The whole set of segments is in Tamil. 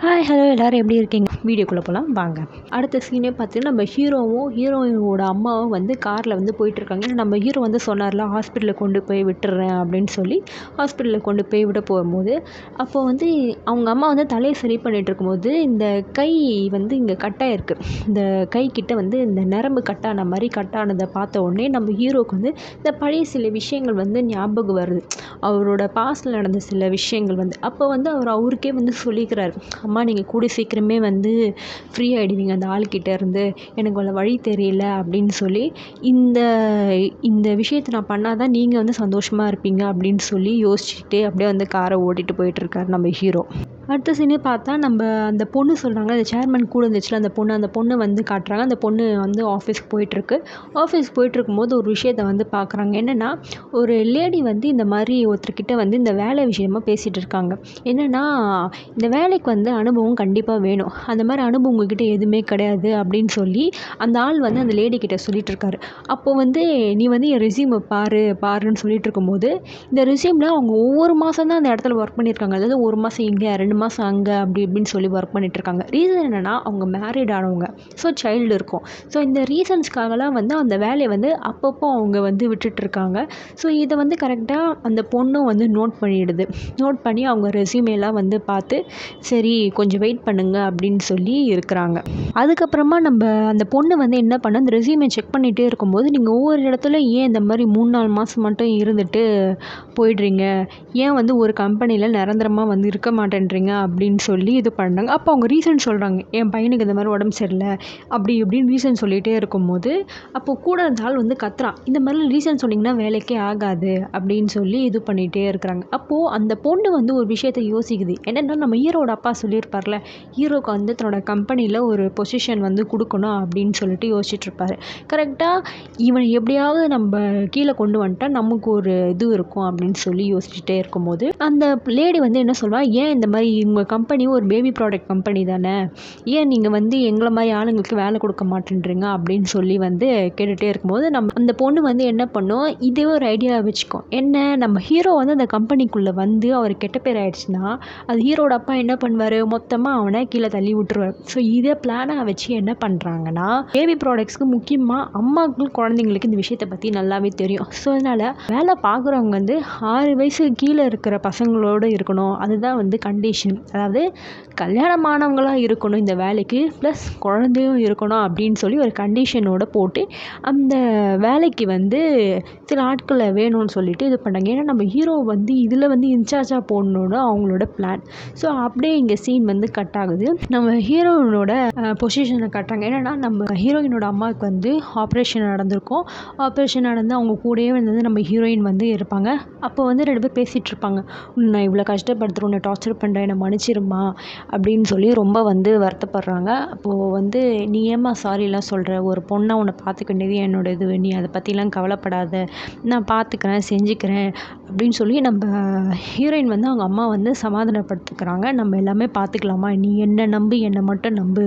ஹாய் ஹலோ எல்லோரும் எப்படி இருக்கீங்க? வீடியோக்குள்ளே போகலாம் வாங்க. அடுத்த சீனே பார்த்தீங்கன்னா நம்ம ஹீரோயினோட அம்மாவும் வந்து காரில் வந்து போயிட்டுருக்காங்க. ஏன்னா நம்ம ஹீரோ வந்து சொன்னார்ல ஹாஸ்பிட்டலில் கொண்டு போய் விட்டுறேன் அப்படின்னு சொல்லி ஹாஸ்பிட்டலில் கொண்டு போய் விட போகும்போது அப்போது வந்து அவங்க அம்மா வந்து தலையை சரி பண்ணிகிட்டு இருக்கும்போது இந்த கை வந்து இங்கே கட்டாயிருக்கு. இந்த கைக்கிட்ட வந்து இந்த நரம்பு கட்டான மாதிரி கட்டானதை பார்த்த உடனே நம்ம ஹீரோவுக்கு வந்து இந்த பழைய சில விஷயங்கள் வந்து ஞாபகம் வருது. அவரோட பாஸ்டில் நடந்த சில விஷயங்கள் வந்து அப்போ வந்து அவருக்கே வந்து சொல்லிக்கிறார், அம்மா நீங்கள் கூடிய சீக்கிரமே வந்து ஃப்ரீ ஆகிடுவீங்க அந்த ஆள்கிட்ட இருந்து, எனக்கு உள்ள வழி தெரியல அப்படின்னு சொல்லி இந்த இந்த விஷயத்தை நான் பண்ணால் தான் நீங்கள் வந்து சந்தோஷமாக இருப்பீங்க அப்படின்னு சொல்லி யோசிச்சுட்டு அப்படியே வந்து காரை ஓட்டிகிட்டு போயிட்டுருக்காரு நம்ம ஹீரோ. அடுத்த சீனே பார்த்தா நம்ம அந்த பொண்ணு சொல்கிறாங்க, அந்த சேர்மன் கூட இருந்துச்சுல அந்த பொண்ணு வந்து காட்டுறாங்க. அந்த பொண்ணு வந்து ஆஃபீஸ்க்கு போயிட்டுருக்கு. ஆஃபீஸ்க்கு போயிட்டுருக்கும்போது ஒரு விஷயத்த வந்து பார்க்குறாங்க. என்னென்னா ஒரு லேடி வந்து இந்த மாதிரி ஒருத்தர்கிட்ட வந்து இந்த வேலை விஷயமா பேசிகிட்டு இருக்காங்க. என்னென்னா இந்த வேலைக்கு வந்து அனுபவம் கண்டிப்பாக வேணும், அந்த மாதிரி அனுபவம் உங்ககிட்ட எதுவுமே கிடையாது அப்படின்னு சொல்லி அந்த ஆள் வந்து அந்த லேடி கிட்ட சொல்லிட்டு இருக்காரு. அப்போது வந்து நீ வந்து என் ரெஸ்யூமை பாருன்னு சொல்லிட்டு இருக்கும்போது இந்த ரெஸ்யூமில் அவங்க ஒவ்வொரு மாதம் தான் அந்த இடத்துல ஒர்க் பண்ணியிருக்காங்க. அதாவது ஒரு மாதம் இங்கே 2 மாதம் அங்கே அப்படி இப்படின்னு சொல்லி ஒர்க் பண்ணிகிட்ருக்காங்க. ரீசன் என்னென்னா அவங்க மேரிட் ஆனவங்க, ஸோ சைல்டு இருக்கும். ஸோ இந்த ரீசன்ஸ்க்காகலாம் வந்து அந்த வேலையை வந்து அப்பப்போ அவங்க வந்து விட்டுட்ருக்காங்க. ஸோ இதை வந்து கரெக்டாக அந்த பொண்ணும் வந்து நோட் பண்ணிடுது. நோட் பண்ணி அவங்க ரெஸ்யூமேலாம் வந்து பார்த்து சரி கொஞ்சம் வெயிட் பண்ணுங்க அப்படின்னு சொல்லி இருக்கிறாங்க. அதுக்கப்புறமா நம்ம அந்த பொண்ணு வந்து என்ன பண்ண அந்த ரெஸ்யூமை செக் பண்ணிகிட்டே இருக்கும்போது நீங்கள் ஒவ்வொரு இடத்துல ஏன் இந்த மாதிரி 3-4 மாதம் மட்டும் இருந்துட்டு போயிடுறீங்க, ஏன் வந்து ஒரு கம்பெனியில் நிரந்தரமாக வந்து இருக்க மாட்டேன்றீங்க அப்படின்னு சொல்லி இது பண்ணாங்க. அப்போ அவங்க ரீசன் சொல்கிறாங்க, என் பையனுக்கு இந்த மாதிரி உடம்பு சரியில்லை அப்படி இப்படின்னு ரீசன் சொல்லிகிட்டே இருக்கும்போது அப்போது கூட அந்த ஆள் வந்து கத்துறான், இந்த மாதிரிலாம் ரீசன் சொன்னிங்கன்னா வேலைக்கே ஆகாது அப்படின்னு சொல்லி இது பண்ணிகிட்டே இருக்கிறாங்க. அப்போது அந்த பொண்ணு வந்து ஒரு விஷயத்தை யோசிக்குது. என்னென்னா நம்ம ஹீரோட அப்பா சொல்லியிருப்பார்ல, ஹீரோக்கு வந்து தன்னோட கம்பெனியில் ஒரு பொசிஷன் வந்து கொடுக்கணும் அப்படின்னு சொல்லிட்டு யோசிச்சுட்டு இருப்பார். கரெக்டாக இவனை எப்படியாவது நம்ம கீழே கொண்டு வந்துட்டா நமக்கு ஒரு இது இருக்கும் அப்படின்னு சொல்லி யோசிச்சுட்டே இருக்கும்போது அந்த லேடி வந்து என்ன சொல்வாள், ஏன் இந்த மாதிரி உங்கள் கம்பெனி ஒரு பேபி ப்ராடக்ட் கம்பெனி தானே, ஏன் நீங்கள் வந்து எங்களை மாதிரி ஆளுங்களுக்கு வேலை கொடுக்க மாட்டேன்றீங்க அப்படின்னு சொல்லி வந்து கேட்டுகிட்டே இருக்கும்போது நம்ம அந்த பொண்ணு வந்து என்ன பண்ணும், இதே ஒரு ஐடியா வச்சுக்கோம். என்ன நம்ம ஹீரோ வந்து அந்த கம்பெனிக்குள்ளே வந்து அவர் கெட்ட பேர் ஆயிடுச்சுன்னா அது ஹீரோட அப்பா என்ன பண்ணுவார், மொத்தமாக அவனை கீழே தள்ளி விட்டுருவார். ஸோ இதை பிளானாக வச்சு என்ன பண்ணுறாங்கன்னா பேபி ப்ராடக்ட்ஸ்க்கு முக்கியமாக அம்மாக்கள் குழந்தைங்களுக்கு இந்த விஷயத்தை பற்றி நல்லாவே தெரியும். ஸோ அதனால் வேலை பார்க்குறவங்க வந்து 6 வயசுக்கு கீழே இருக்கிற பசங்களோடு இருக்கணும், அதுதான் வந்து கண்டிஷன். அதாவது கல்யாணமானவங்களாக இருக்கணும் இந்த வேலைக்கு, ப்ளஸ் குழந்தையும் இருக்கணும் அப்படின்னு சொல்லி ஒரு கண்டிஷனோடு போட்டு அந்த வேலைக்கு வந்து சில ஆட்களை வேணும்னு சொல்லிட்டு இது பண்ணாங்க. ஏன்னா நம்ம ஹீரோ வந்து இதில் வந்து இன்சார்ஜாக போடணுன்னு அவங்களோட பிளான். ஸோ அப்படியே இங்கே சீன் வந்து கட் ஆகுது. நம்ம ஹீரோயினோட பொசிஷனை கட்டுறாங்க. என்னென்னா நம்ம ஹீரோயினோட அம்மாவுக்கு வந்து ஆப்ரேஷன் நடந்திருக்கும். ஆப்ரேஷன் நடந்து அவங்க கூடயே வந்து நம்ம ஹீரோயின் வந்து இருப்பாங்க. அப்போ வந்து 2 பேர் பேசிகிட்டு இருப்பாங்க, நான் இவ்வளோ கஷ்டப்படுத்துகிறேன், உன்னை டார்ச்சர் பண்ணுறேன், என்னை மன்னிச்சிருமா அப்படின்னு சொல்லி ரொம்ப வந்து வருத்தப்படுறாங்க. அப்போது வந்து நீ ஏம்மா சாரிலாம் சொல்கிற, ஒரு பொண்ணாக உன்னை பார்த்துக்க வேண்டியது என்னோட இது, நீ அதை பற்றிலாம் கவலைப்படாத, நான் பார்த்துக்கிறேன் செஞ்சுக்கிறேன் அப்படின்னு சொல்லி நம்ம ஹீரோயின் வந்து அவங்க அம்மா வந்து சமாதானப்படுத்திக்கிறாங்க. நம்ம எல்லாமே பார்த்துக்கலாமா, நீ என்னை நம்பு, என்னை மட்டும் நம்பு,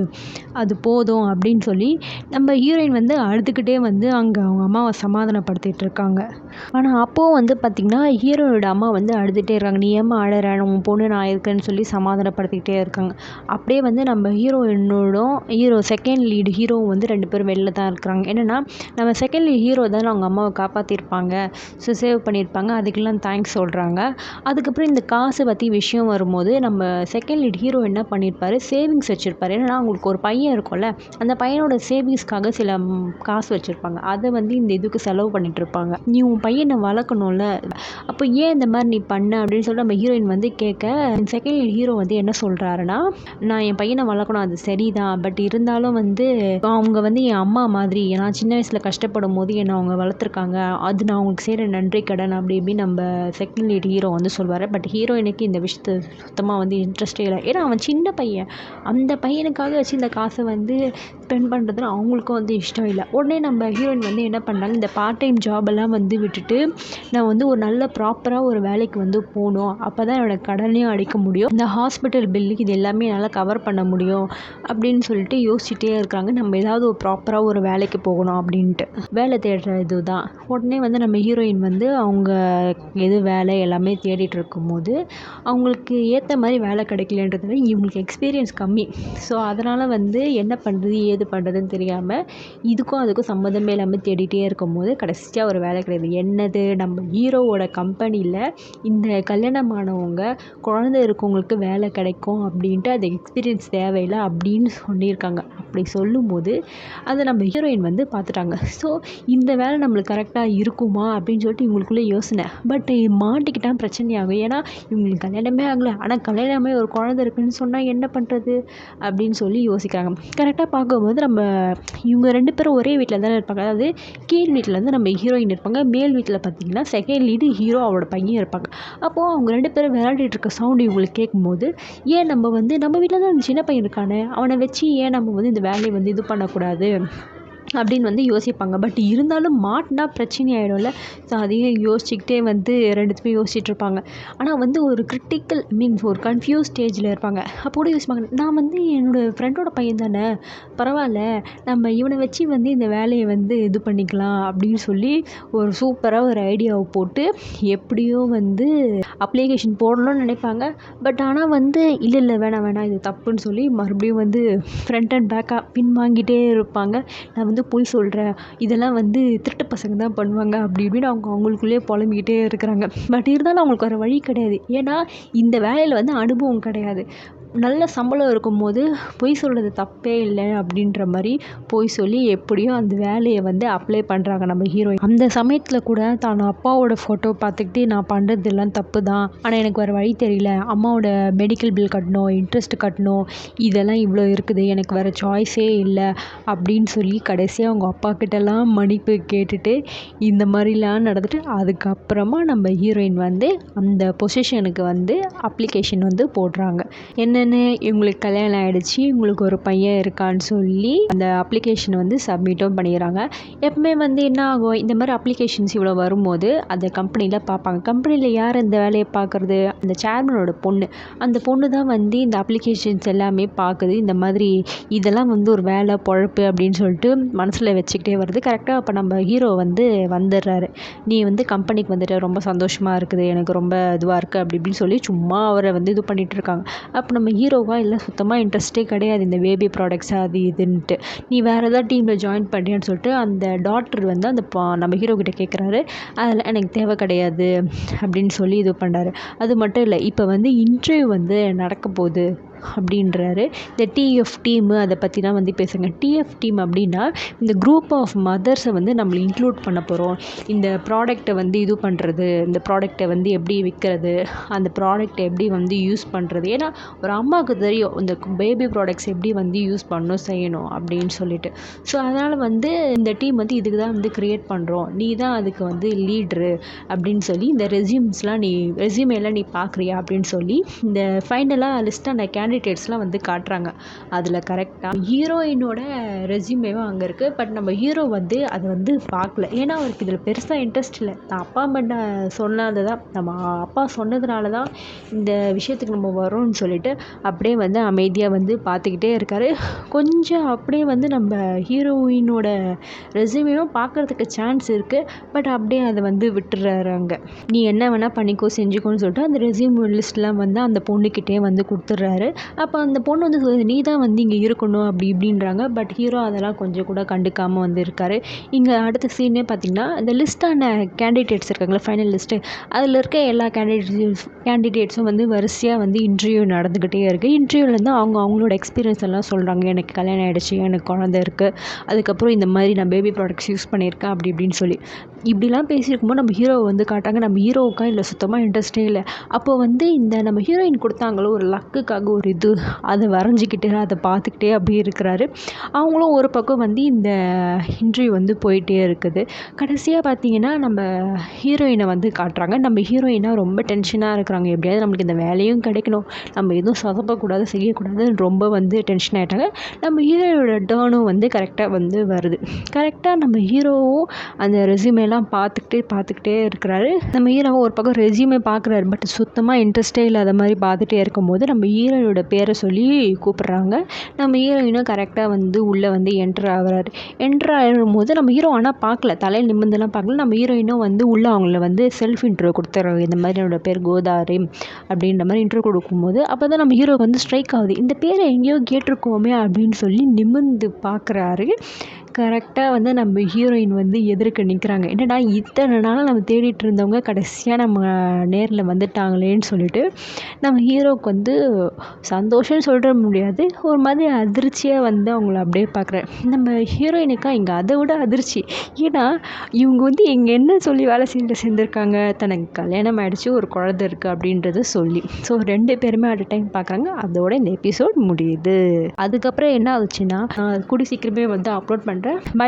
அது போதும் அப்படின்னு சொல்லி நம்ம ஹீரோயின் வந்து அழுதுகிட்டே வந்து அங்கே அவங்க அம்மாவை சமாதானப்படுத்திட்டு இருக்காங்க. ஆனால் அப்போது வந்து பார்த்திங்கன்னா ஹீரோனோட அம்மா வந்து அழுதுகிட்டே இருக்காங்க, நீ ஏம்மா அழற, உன் பொண்ணு நான் இருக்கேன்னு சொல்லி சமாதானப்படுத்திக்கிட்டே இருக்காங்க. அப்படியே வந்து நம்ம ஹீரோ செகண்ட் லீடு ஹீரோ வந்து 2 பேரும் வெளில தான் இருக்கிறாங்க. என்னென்னா நம்ம செகண்ட் லீட் ஹீரோ தான் அவங்க அம்மாவை காப்பாற்றிருப்பாங்க, ஸோ சேவ் பண்ணியிருப்பாங்க, அதுக்கெல்லாம் தேங்க்ஸ் சொல்கிறாங்க. அதுக்கப்புறம் இந்த காசு பற்றி விஷயம் வரும்போது நம்ம செகண்ட் லீட் ஹீரோ என்ன பண்ணியிருப்பார், சேவிங்ஸ் வச்சுருப்பார். ஏன்னா அவங்களுக்கு ஒரு பையன் இருக்கும்ல, அந்த பையனோட சேவிங்ஸ்க்காக சில காசு வச்சுருப்பாங்க, அதை வந்து இந்த இதுக்கு செலவு பண்ணிகிட்டு இருப்பாங்க. நீ உன் பையனை வளர்க்கணும்ல, அப்போ ஏன் இந்த மாதிரி நீ பண்ண அப்படின்னு சொல்லி நம்ம ஹீரோயின் வந்து கேட்க செகண்ட் லீட் ஹீரோ வந்து என்ன சொல்கிறாருன்னா, நான் என் பையனை வளர்க்கணும் அது சரிதான், பட் இருந்தாலும் வந்து அவங்க வந்து என் அம்மா மாதிரி, நான் சின்ன வயசில் கஷ்டப்படும் போது என்னை அவங்க வளர்த்துருக்காங்க, அது நான் அவங்களுக்கு செய்கிற நன்றி கடன் அப்படி இப்படின்னு நம்ம செகண்ட் லீட் ஹீரோ வந்து சொல்வார். பட் ஹீரோயினுக்கு இந்த விஷயத்தை சுத்தமாக வந்து இன்ட்ரெஸ்டே இல்லை. ஏன்னா அவன் சின்ன பையன், அந்த பையனுக்காக வச்சு இந்த காசை வந்து ஸ்பெண்ட் பண்ணுறதுல அவங்களுக்கும் வந்து இஷ்டம் இல்லை. உடனே நம்ம ஹீரோயின் வந்து என்ன பண்ணுறாங்க, இந்த பார்ட் டைம் ஜாபெல்லாம் வந்து விட்டுட்டு நான் வந்து ஒரு நல்ல ப்ராப்பராக ஒரு வேலைக்கு வந்து போகணும், அப்போ தான் என்னோடய கடனையும் அடைக்க முடியும், முடியும், இந்த ஹாஸ்பிட்டல் பில்லுக்கு இது எல்லாமே என்னால் கவர் பண்ண முடியும் அப்படின்னு சொல்லிட்டு யோசிச்சுட்டே இருக்காங்க. நம்ம ஏதாவது ஒரு ப்ராப்பராக ஒரு வேலைக்கு போகணும் அப்படின்ட்டு வேலை தேடுற இதுதான். உடனே வந்து நம்ம ஹீரோயின் வந்து அவங்க எது வேலை எல்லாமே தேடிட்டு இருக்கும்போது அவங்களுக்கு ஏற்ற மாதிரி வேலை கிடைக்கலன்றதுல இவங்களுக்கு எக்ஸ்பீரியன்ஸ் கம்மி. ஸோ அதனால் வந்து என்ன பண்ணுறது ஏது பண்ணுறதுன்னு தெரியாமல் இதுக்கும் அதுக்கும் சம்மந்தமே இல்லாமல் தேடிட்டே இருக்கும்போது கடைசியாக ஒரு வேலை கிடையாது. என்னது, நம்ம ஹீரோவோட கம்பெனியில் இந்த கல்யாணமானவங்க குழந்தை இருக்கவங்களுக்கு வேலை கிடைக்கும் அப்படின்ட்டு அது எக்ஸ்பீரியன்ஸ் தேவையில்லை அப்படின்னு சொல்லியிருக்காங்க. அப்படி சொல்லும்போது அதை நம்ம ஹீரோயின் வந்து பார்த்துட்டாங்க. ஸோ இந்த வேலை நம்மளுக்கு கரெக்டாக இருக்குமா அப்படின்னு சொல்லிட்டு இவங்களுக்குள்ளே யோசனை. பட் மாட்டிக்கிட்டால் பிரச்சனையாகும். ஏன்னா இவங்களுக்கு கல்யாணமே ஆகலை, ஆனால் கல்யாணமே ஒரு குழந்தை இருக்குன்னு சொன்னால் என்ன பண்ணுறது அப்படின்னு சொல்லி யோசிக்கிறாங்க. கரெக்டாக பார்க்கும்போது நம்ம இவங்க 2 பேரும் ஒரே வீட்டில் தானே இருப்பாங்க. அதாவது கீழ் வீட்டில் வந்து நம்ம ஹீரோயின் இருப்பாங்க, மேல் வீட்டில் பார்த்திங்கன்னா செகண்ட் லீடு ஹீரோ அவரோட பையன் இருப்பாங்க. அப்போது அவங்க 2 பேரும் விளையாடிட்டு இருக்க சவுண்டு இவங்களுக்கு கேட்கும்போது ஏன் நம்ம வந்து நம்ம வீட்டில் தான் சின்ன பையன் இருக்கானே அவனை வச்சு ஏன் நம்ம வந்து இந்த வேலையை வந்து இது பண்ணக்கூடாது அப்படின்னு வந்து யோசிப்பாங்க. பட் இருந்தாலும் மாட்டினா பிரச்சனை ஆகிடும்ல. ஸோ அதையும் யோசிச்சுக்கிட்டே வந்து 2 யோசிச்சுட்ருப்பாங்க. ஆனால் வந்து ஒரு கிரிட்டிக்கல் மீன்ஸ் ஒரு கன்ஃபியூஸ் ஸ்டேஜில் இருப்பாங்க. அப்போ கூட யோசிப்பாங்க, நான் வந்து என்னோடய ஃப்ரெண்டோட பையன் தானே, பரவாயில்ல நம்ம இவனை வச்சு வந்து இந்த வேலையை வந்து இது பண்ணிக்கலாம் அப்படின்னு சொல்லி ஒரு சூப்பராக ஒரு ஐடியாவை போட்டு எப்படியோ வந்து அப்ளிகேஷன் போடணும்னு நினைப்பாங்க. பட் ஆனால் வந்து இல்லை வேணாம் இது தப்புன்னு சொல்லி மறுபடியும் வந்து ஃப்ரண்ட் அண்ட் பேக்காக பின் வாங்கிட்டே இருப்பாங்க. நான் வந்து பொய் சொல்கிறேன், இதெல்லாம் வந்து திருட்டு பசங்க தான் பண்ணுவாங்க அப்படி இப்படின்னு அவங்களுக்குள்ளேயே புலம்பிக்கிட்டே இருக்கிறாங்க. பட் இருந்தாலும் அவங்களுக்கு வேறு வழி கிடையாது. ஏன்னா இந்த வேலையில் வந்து அனுபவம் கிடையாது. நல்ல சம்பளம் இருக்கும்போது பொய் சொல்கிறது தப்பே இல்லை அப்படின்ற மாதிரி பொய் சொல்லி எப்படியோ அந்த வேலையை வந்து அப்ளை பண்ணுறாங்க நம்ம ஹீரோயின். அந்த சமயத்தில் கூட தான் அப்பாவோட ஃபோட்டோ பார்த்துக்கிட்டு நான் பண்ணுறதெல்லாம் தப்பு தான், ஆனால் எனக்கு வேறு வழி தெரியல, அம்மாவோட மெடிக்கல் பில் கட்டணும், இன்ட்ரெஸ்ட் கட்டணும், இதெல்லாம் இவ்வளோ இருக்குது, எனக்கு வேறு சாய்ஸே இல்லை அப்படின்னு சொல்லி கடைசியாக அவங்க அப்பா கிட்டலாம் மன்னிப்பு கேட்டுட்டு இந்த மாதிரிலாம் நடந்துட்டு அதுக்கப்புறமா நம்ம ஹீரோயின் வந்து அந்த பொசிஷனுக்கு வந்து அப்ளிகேஷன் வந்து போடுறாங்க. என்னென்னு இவங்களுக்கு கல்யாணம் ஆகிடுச்சு, இவங்களுக்கு ஒரு பையன் இருக்கான்னு சொல்லி அந்த அப்ளிகேஷனை வந்து சப்மிட்டும் பண்ணிடுறாங்க. எப்பவுமே வந்து என்ன ஆகும், இந்த மாதிரி அப்ளிகேஷன்ஸ் இவ்வளோ வரும்போது அந்த கம்பெனியில் பார்ப்பாங்க. கம்பெனியில் யார் இந்த வேலையை பார்க்குறது, அந்த சேர்மனோட பொண்ணு. அந்த பொண்ணு தான் வந்து இந்த அப்ளிகேஷன்ஸ் எல்லாமே பார்க்குது. இந்த மாதிரி இதெல்லாம் வந்து ஒரு வேலை பொழப்பு அப்படின்னு சொல்லிட்டு மனசில் வச்சுக்கிட்டே வருது. கரெக்டாக அப்போ நம்ம ஹீரோ வந்து வந்துடுறாரு. நீ வந்து கம்பெனிக்கு வந்துட்டு ரொம்ப சந்தோஷமாக இருக்குது, எனக்கு ரொம்ப இதுவாக இருக்குது அப்படி இப்படின்னு சொல்லி சும்மா அவரை வந்து இது பண்ணிகிட்டு இருக்காங்க. அப்போ நம்ம ஹீரோவா இல்லை சுத்தமாக இன்ட்ரெஸ்ட்டே கிடையாது இந்த பேபி ப்ராடக்ட்ஸ் அது இதுன்ட்டு, நீ வேறு ஏதாவது டீமில் ஜாயின் பண்ணுறியான்னு சொல்லிட்டு அந்த டாக்டர் வந்து அந்த நம்ம ஹீரோ கிட்ட கேட்குறாரு. அதில் எனக்கு தேவை கிடையாது அப்படின்னு சொல்லி இது பண்ணுறாரு. அது மட்டும் இல்லை, இப்போ வந்து இன்டர்வியூ வந்து நடக்க போகுது அப்படின்றாரு. இந்த டிஎஃப் டீமு அதை பற்றிலாம் வந்து பேசுங்க. டிஎஃப் டீம் அப்படின்னா இந்த குரூப் ஆஃப் மதர்ஸை வந்து நம்மளை இன்க்ளூட் பண்ண போகிறோம். இந்த ப்ராடக்டை வந்து இது பண்ணுறது, இந்த ப்ராடக்டை வந்து எப்படி விற்கிறது, அந்த ப்ராடக்டை எப்படி வந்து யூஸ் பண்ணுறது. ஏன்னா ஒரு அம்மாவுக்கு தெரியும் இந்த பேபி ப்ராடக்ட்ஸ் எப்படி வந்து யூஸ் பண்ணணும் செய்யணும் அப்படின்னு சொல்லிட்டு. ஸோ அதனால் வந்து இந்த டீம் வந்து இதுக்கு தான் வந்து க்ரியேட் பண்ணுறோம், நீ தான் அதுக்கு வந்து லீட்ரு அப்படின்னு சொல்லி இந்த ரெஸ்யூமேலாம் நீ பார்க்குறியா அப்படின்னு சொல்லி இந்த ஃபைனலாக லிஸ்ட்டான கேண்டிடேட்ஸ்லாம் வந்து காட்டுறாங்க. அதில் கரெக்டாக ஹீரோயினோட ரெஸ்யூமேவும் அங்கே இருக்குது. பட் நம்ம ஹீரோ வந்து அதை வந்து பார்க்கல. ஏன்னா அவருக்கு இதில் பெருசாக இன்ட்ரெஸ்ட் இல்லை. தான் அப்பா அம்மா சொன்னது தான், நம்ம அப்பா சொன்னதுனால தான் இந்த விஷயத்துக்கு நம்ம வரோம்னு சொல்லிட்டு அப்படியே வந்து அமைதியாக வந்து பார்த்துக்கிட்டே இருக்கார். கொஞ்சம் அப்படியே வந்து நம்ம ஹீரோயினோட ரெஸ்யூமேவும் பார்க்குறதுக்கு சான்ஸ் இருக்குது. பட் அப்படியே அதை வந்து விட்டுறாரு. அங்கே நீ என்ன வேணால் பண்ணிக்கோ செஞ்சுக்கோன்னு சொல்லிட்டு அந்த ரெஸ்யூம் லிஸ்ட்லாம் வந்து அந்த பொண்ணுக்கிட்டே வந்து கொடுத்துட்றாரு. அப்போ அந்த பொண்ணு வந்து சொல்லுது, நீ தான் வந்து இங்கே இருக்கணும் அப்படி இப்படின்றாங்க. பட் ஹீரோ அதெல்லாம் கொஞ்சம் கூட கண்டுக்காமல் வந்து இருக்கார். இங்கே அடுத்த சீனே பார்த்திங்கன்னா இந்த லிஸ்ட்டான கேண்டிடேட்ஸ் இருக்காங்களா ஃபைனல் லிஸ்ட்டு, அதில் இருக்க எல்லா கேண்டிடேட்ஸும் வந்து வரிசையாக வந்து இன்டர்வியூ நடந்துக்கிட்டே இருக்குது. இன்டர்வியூலேருந்து அவங்களோட எக்ஸ்பீரியன்ஸ் எல்லாம் சொல்கிறாங்க. எனக்கு கல்யாணம் ஆகிடுச்சு, எனக்கு குழந்தை இருக்குது, அதுக்கப்புறம் இந்த மாதிரி நான் பேபி ப்ராடக்ட்ஸ் யூஸ் பண்ணியிருக்கேன் அப்படி இப்படின்னு சொல்லி இப்படிலாம் பேசியிருக்கும்போது நம்ம ஹீரோவை வந்து காட்டாங்க. நம்ம ஹீரோவுக்கா இல்லை சுத்தமாக இன்ட்ரெஸ்டே இல்லை. அப்போ வந்து இந்த நம்ம ஹீரோயின் கொடுத்தாங்களோ ஒரு லக்குக்காக ஒரு இது, அதை வரைஞ்சிக்கிட்டு அதை பார்த்துக்கிட்டே அப்படியே இருக்கிறாரு. அவங்களும் ஒரு பக்கம் வந்து இந்த இன்டர்வியூ வந்து போயிட்டே இருக்குது. கடைசியாக பார்த்தீங்கன்னா நம்ம ஹீரோயினை வந்து காட்டுறாங்க. நம்ம ஹீரோயினாக ரொம்ப டென்ஷனாக இருக்கிறாங்க. எப்படியாவது நம்மளுக்கு இந்த வேலையும் கிடைக்கணும், நம்ம எதுவும் சொதப்பக்கூடாது செய்யக்கூடாதுன்னு ரொம்ப வந்து டென்ஷன் ஆகிட்டாங்க. நம்ம ஹீரோயோட டேர்னும் வந்து கரெக்டாக வந்து வருது. கரெக்டாக நம்ம ஹீரோவும் அந்த ரெஸ்யூமே ரெஸ்யூமேலாம் பார்த்துக்கிட்டே இருக்கிறாரு. நம்ம ஹீரோவும் ஒரு பக்கம் ரெஸ்யூமே பார்க்குறாரு. பட் சுத்தமாக இன்ட்ரெஸ்ட்டே இல்லாத மாதிரி பார்த்துட்டே இருக்கும்போது நம்ம ஹீரோயினோட பேரை சொல்லி கூப்பிட்றாங்க. நம்ம ஹீரோயினும் கரெக்டாக வந்து உள்ளே வந்து என்ட்ரு ஆகுறாரு. என்ட்ரு ஆகும்போது நம்ம ஹீரோ ஆனால் பார்க்கல, தலையில் நிமிர்ந்தெல்லாம் பார்க்கல. நம்ம ஹீரோயினும் வந்து உள்ளே அவங்கள வந்து செல்ஃப் இன்ட்ரோ கொடுத்துட்றாங்க. இந்த மாதிரி என்னோட பேர் கோதாரி அப்படின்ற மாதிரி இன்ட்ரோ கொடுக்கும்போது அப்போ தான் நம்ம ஹீரோக்கு வந்து ஸ்ட்ரைக் ஆகுது. இந்த பேரை எங்கேயோ கேட்டிருக்கோமே அப்படின்னு சொல்லி நிமிர்ந்து பார்க்குறாரு. கரெக்டாக வந்து நம்ம ஹீரோயின் வந்து எதிர்க்க நிற்கிறாங்க. என்னடா இத்தனை நாளாக நம்ம தேடிட்டு இருந்தவங்க கடைசியாக நம்ம நேரில் வந்துட்டாங்களேன்னு சொல்லிட்டு நம்ம ஹீரோவுக்கு வந்து சந்தோஷம்னு சொல்லிட முடியாது, ஒரு மாதிரி அதிர்ச்சியாக வந்து அவங்கள அப்படியே பார்க்குறேன். நம்ம ஹீரோயினுக்கா இங்கே அதை விட அதிர்ச்சி. ஏன்னா இவங்க வந்து இங்கே என்ன சொல்லி வேலை செஞ்சுருக்காங்க, தனக்கு கல்யாணம் ஆகிடுச்சு, ஒரு குழந்தை இருக்குது அப்படின்றத சொல்லி. ஸோ 2 பேருமே அட் டைம் பார்க்குறாங்க. அதோட இந்த எபிசோட் முடியுது. அதுக்கப்புறம் என்ன ஆச்சுன்னா கூடி சீக்கிரமே வந்து அப்லோட் பண்ணுறேன். பை.